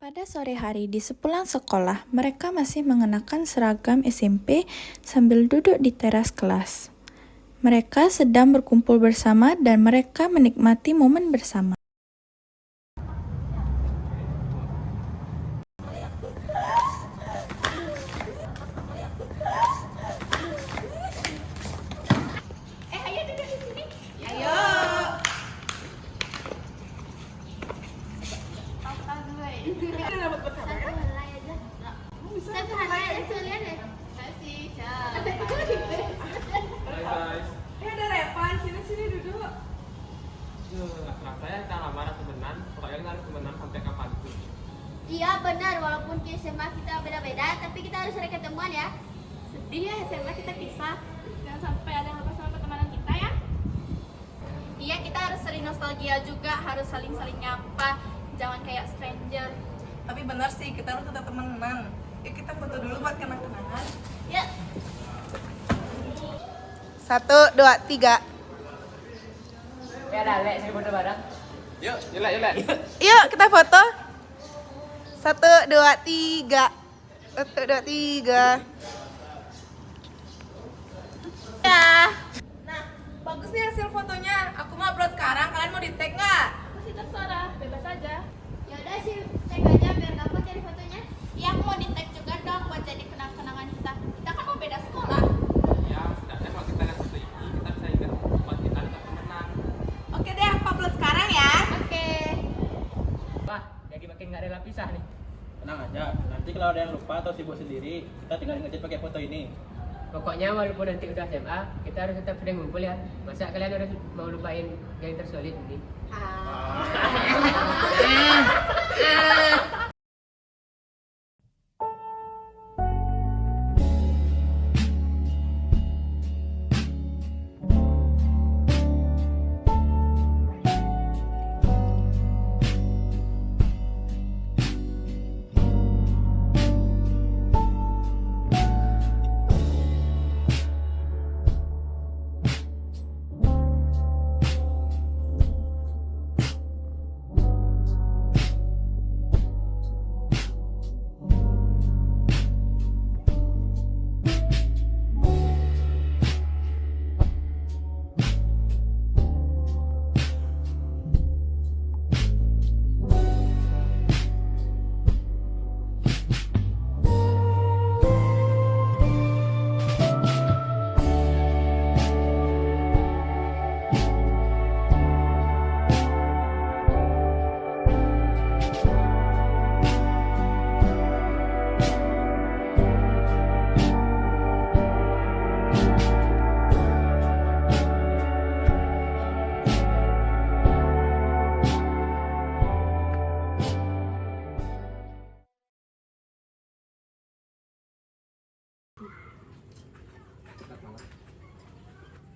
Pada sore hari di sepulang sekolah, mereka masih mengenakan seragam SMP sambil duduk di teras kelas. Mereka sedang berkumpul bersama dan mereka menikmati momen bersama. Ayo duduk di sini. Ayo. Apa gue? Rambut bersabar. Satu helai aja tuh lihat deh. Kasih, ciao. Guys, Ada Revan, sini duduk. rasanya kita lama temenan, pokoknya kita harus temenan sampai kapanpun. Iya benar, walaupun di SMA kita beda-beda, tapi kita harus sering ketemuan ya. Sedih ya SMA kita pisah. Jangan sampai ada yang lupa sama pertemanan kita ya. Iya, kita harus sering nostalgia juga, harus saling-saling nyapa, jangan kayak stranger. Tapi benar sih, kita harus tetap temenan. Yuk kita foto dulu buat kenang-kenangan. Ya, 1, 2, 3. Ya ada Lek, saya foto bareng. Yuk, yuk. Yuk kita foto. 1, 2, 3. 1, 2, 3. Ya. Nah, bagus nih hasil fotonya. Aku mau upload sekarang. Kalian mau di tag nggak? Masih terserah, bebas aja. ya udah sih, tag aja biar gampang cari fotonya. Iya, aku mau di-tag juga dong buat jadi kenang-kenangan kita. Kita kan mau beda sekolah. Ya, setidaknya kalau kita lihat foto ini, kita bisa ingat buat kita tetap temenan. Oke deh, aku upload sekarang ya. Oke. Wah, jadi makin nggak rela pisah nih. Tenang aja, nanti kalau ada yang lupa atau sibuk sendiri, kita tinggal ngechat pakai foto ini. Pokoknya walaupun nanti udah SMA, kita harus tetap sering ngumpul ya. Masa kalian udah mau lupain yang tersolid ini?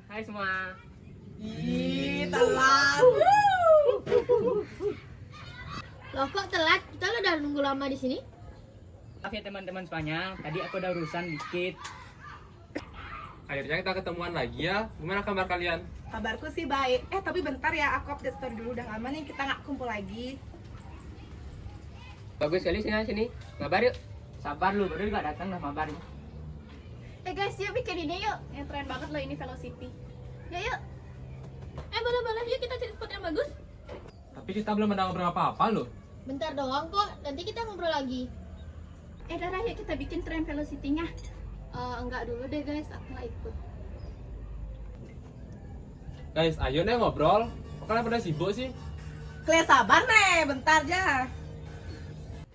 Hai semua. Ih, telat. Loh kok telat? Kita udah nunggu lama di sini. Maaf ya teman-teman semuanya, tadi aku ada urusan dikit. Akhirnya kita ketemuan lagi ya. Gimana kabar kalian? Kabarku sih baik. Tapi bentar ya, aku update story dulu. Udah lama nih kita nggak kumpul lagi. Bagus sekali sini. Mabar yuk. Sabar lu, baru nggak datang lah mabar. Guys, yuk bikin ini yuk. Yang keren banget loh ini Velocity. Ya yuk. Boleh yuk kita cari spot yang bagus. Tapi kita belum ada ngobrol apa-apa loh. Bentar doang kok, nanti kita ngobrol lagi. Dara, yuk kita bikin tren velocity-nya. Enggak dulu deh guys, aku nggak ikut. Guys, ayo nih ngobrol. Kok kalian pada sibuk sih? Kalian sabar nih, bentar aja.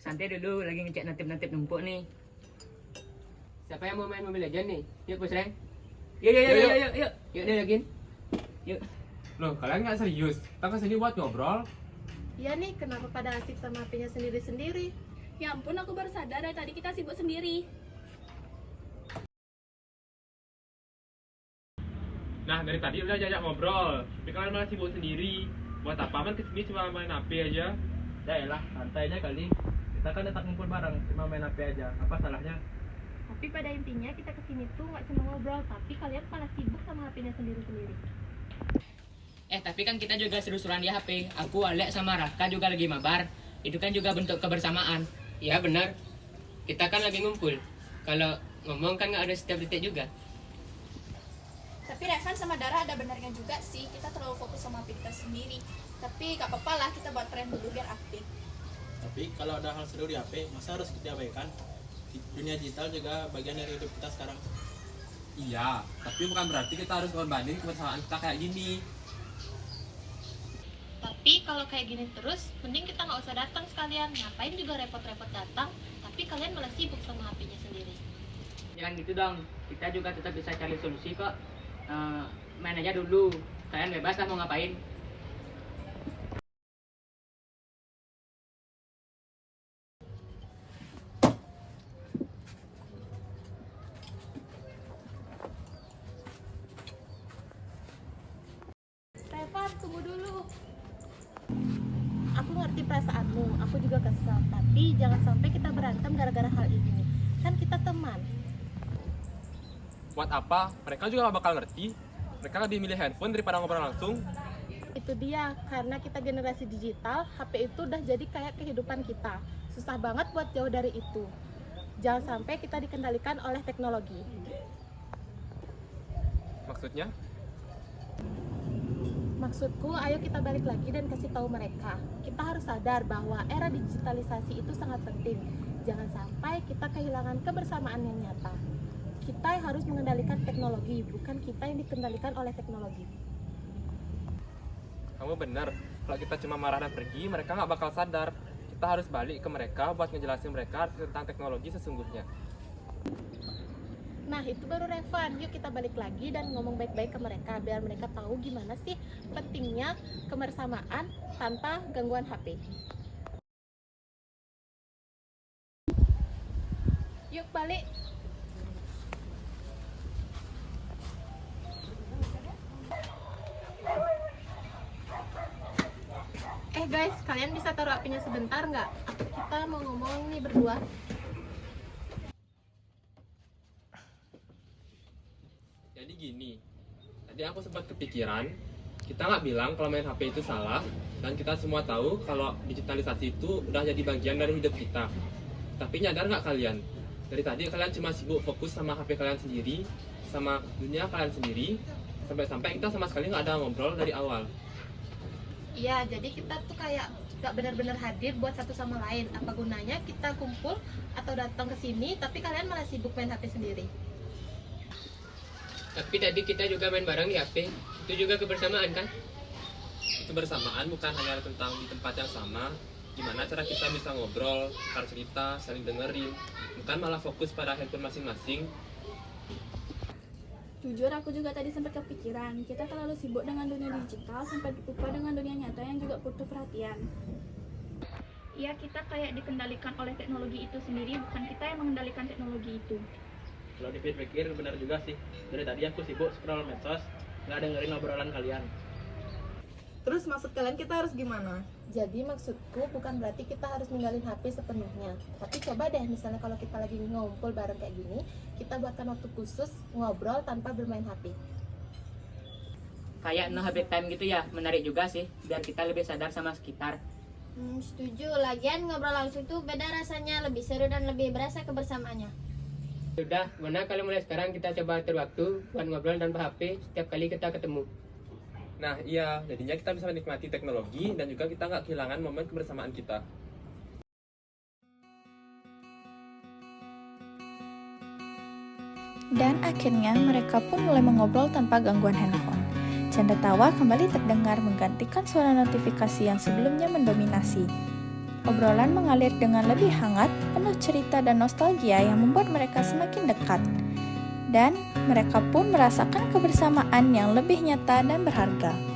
Santai dulu, lagi ngecek natip-natip numpuk nih. Siapa yang mau main Mobile Legends nih? Yuk, Bos Reng. Yuk. Yuk deh lagi. Yuk. Loh, kalian nggak serius? Kita kesini buat ngobrol. Iya nih, kenapa pada asik sama HP-nya sendiri-sendiri? Ya ampun, aku baru sadar dari tadi kita sibuk sendiri. Nah, dari tadi udah jajak ngobrol. Tapi kalian malah sibuk sendiri. Buat apa? Man kesini cuma main HP aja. Ya elah, santai aja kali. Kita kan tetap ngumpul bareng, cuma main HP aja. Apa salahnya? Tapi pada intinya kita kesini tuh nggak cuma ngobrol, tapi kalian malah sibuk sama HP-nya sendiri-sendiri. Tapi kan kita juga seru-seruan di HP. Aku, Alek sama Raka juga lagi mabar. Itu kan juga bentuk kebersamaan. Ya benar, kita kan lagi ngumpul. Kalau ngomong kan nggak ada setiap detik juga. Tapi Revan sama Dara ada benarnya juga sih, kita terlalu fokus sama HP kita sendiri. Tapi gak apa-apa lah, kita buat tren dulu biar aktif. Tapi kalau ada hal seru di HP, masa harus kita abaikan? Dunia digital juga bagian dari hidup kita sekarang. Iya, tapi bukan berarti kita harus korbanin kebersamaan kita kayak gini. Tapi kalau kayak gini terus, mending kita nggak usah datang sekalian. Ngapain juga repot-repot datang, tapi kalian malah sibuk sama HP-nya sendiri. Jangan gitu dong, kita juga tetap bisa cari solusi kok. Main aja dulu, kalian bebas lah mau ngapain. Revan, tunggu dulu. Aku ngerti perasaanmu, aku juga kesal. Tapi jangan sampai kita berantem gara-gara hal ini. Kan kita teman. Buat apa? Mereka juga gak bakal ngerti. Mereka lebih milih handphone daripada ngobrol langsung. Itu dia, karena kita generasi digital, HP itu udah jadi kayak kehidupan kita. Susah banget buat jauh dari itu. Jangan sampai kita dikendalikan oleh teknologi. Maksudnya? Maksudku, ayo kita balik lagi dan kasih tahu mereka. Kita harus sadar bahwa era digitalisasi itu sangat penting. Jangan sampai kita kehilangan kebersamaan yang nyata. Kita yang harus mengendalikan teknologi, bukan kita yang dikendalikan oleh teknologi. Kamu bener, kalau kita cuma marah dan pergi, mereka nggak bakal sadar. Kita harus balik ke mereka buat ngejelasin mereka tentang teknologi sesungguhnya. Nah, itu baru Revan. Yuk kita balik lagi dan ngomong baik-baik ke mereka, biar mereka tahu gimana sih pentingnya kebersamaan tanpa gangguan HP. Yuk balik. Guys, kalian bisa taruh HP-nya sebentar nggak? Kita mau ngomong nih berdua. Jadi gini, tadi aku sempat kepikiran, kita nggak bilang kalau main HP itu salah, dan kita semua tahu kalau digitalisasi itu udah jadi bagian dari hidup kita. Tapi nyadar nggak kalian? Dari tadi kalian cuma sibuk fokus sama HP kalian sendiri, sama dunia kalian sendiri, sampai-sampai kita sama sekali nggak ada ngobrol dari awal. Iya, jadi kita tuh kayak gak benar-benar hadir buat satu sama lain. Apa gunanya kita kumpul atau datang ke sini, tapi kalian malah sibuk main HP sendiri. Tapi tadi kita juga main bareng di HP, itu juga kebersamaan kan? Kebersamaan bukan hanya tentang di tempat yang sama, gimana cara kita bisa ngobrol, tukar cerita, saling dengerin, bukan malah fokus pada handphone masing-masing. Jujur aku juga tadi sempat kepikiran, kita terlalu sibuk dengan dunia digital sampai lupa dengan dunia nyata yang juga butuh perhatian. Iya, kita kayak dikendalikan oleh teknologi itu sendiri, bukan kita yang mengendalikan teknologi itu. Kalau dipikir-pikir benar juga sih. Dari tadi aku sibuk scroll medsos, nggak dengerin obrolan kalian. Terus maksud kalian kita harus gimana? Jadi maksudku bukan berarti kita harus ninggalin HP sepenuhnya. Tapi coba deh misalnya kalau kita lagi ngumpul bareng kayak gini, kita buatkan waktu khusus ngobrol tanpa bermain HP. Kayak no habit time gitu ya, menarik juga sih, biar kita lebih sadar sama sekitar. Setuju, lagian ngobrol langsung tuh beda rasanya, lebih seru dan lebih berasa kebersamaannya. Sudah, mana kalau mulai sekarang kita coba atur waktu buat ngobrol tanpa HP setiap kali kita ketemu. Nah iya, jadinya kita bisa menikmati teknologi dan juga kita nggak kehilangan momen kebersamaan kita. Dan akhirnya mereka pun mulai mengobrol tanpa gangguan handphone. Canda tawa kembali terdengar menggantikan suara notifikasi yang sebelumnya mendominasi. Obrolan mengalir dengan lebih hangat, penuh cerita dan nostalgia yang membuat mereka semakin dekat. Dan mereka pun merasakan kebersamaan yang lebih nyata dan berharga.